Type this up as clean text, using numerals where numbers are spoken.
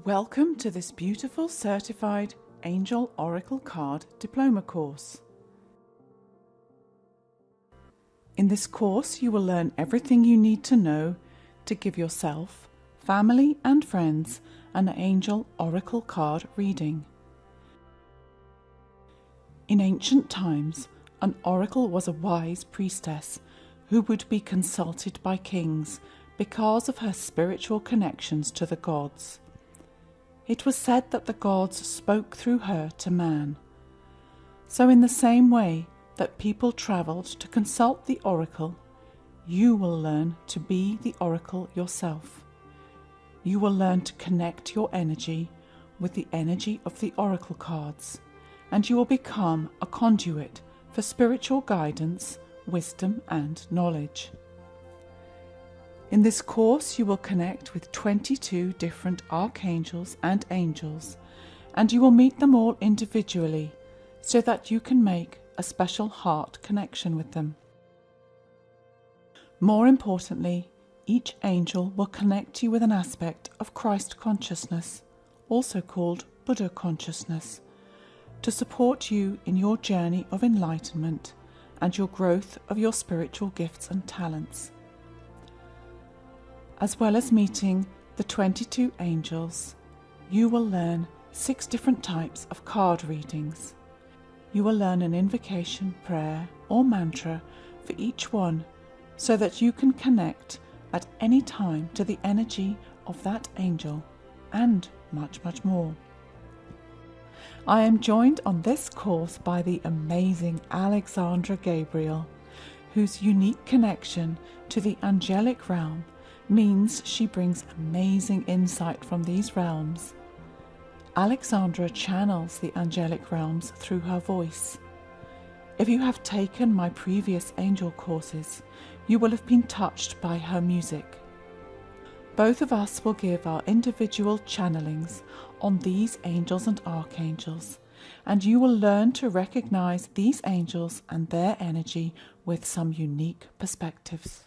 Welcome to this beautiful certified Angel Oracle Card Diploma course. In this course you will learn everything you need to know to give yourself, family and friends an Angel Oracle card reading. In ancient times, an oracle was a wise priestess who would be consulted by kings because of her spiritual connections to the gods. It was said that the gods spoke through her to man. So in the same way that people travelled to consult the oracle, you will learn to be the oracle yourself. You will learn to connect your energy with the energy of the oracle cards, and you will become a conduit for spiritual guidance, wisdom and knowledge. In this course you will connect with 22 different archangels and angels, and you will meet them all individually so that you can make a special heart connection with them. More importantly, each angel will connect you with an aspect of Christ consciousness, also called Buddha consciousness, to support you in your journey of enlightenment and your growth of your spiritual gifts and talents. As well as meeting the 22 angels, you will learn 6 different types of card readings. You will learn an invocation, prayer or mantra for each one so that you can connect at any time to the energy of that angel and much, much more. I am joined on this course by the amazing Alexandra Gabriel, whose unique connection to the angelic realm means she brings amazing insight from these realms. Alexandra channels the angelic realms through her voice. If you have taken my previous angel courses, you will have been touched by her music. Both of us will give our individual channelings on these angels and archangels, and you will learn to recognize these angels and their energy with some unique perspectives.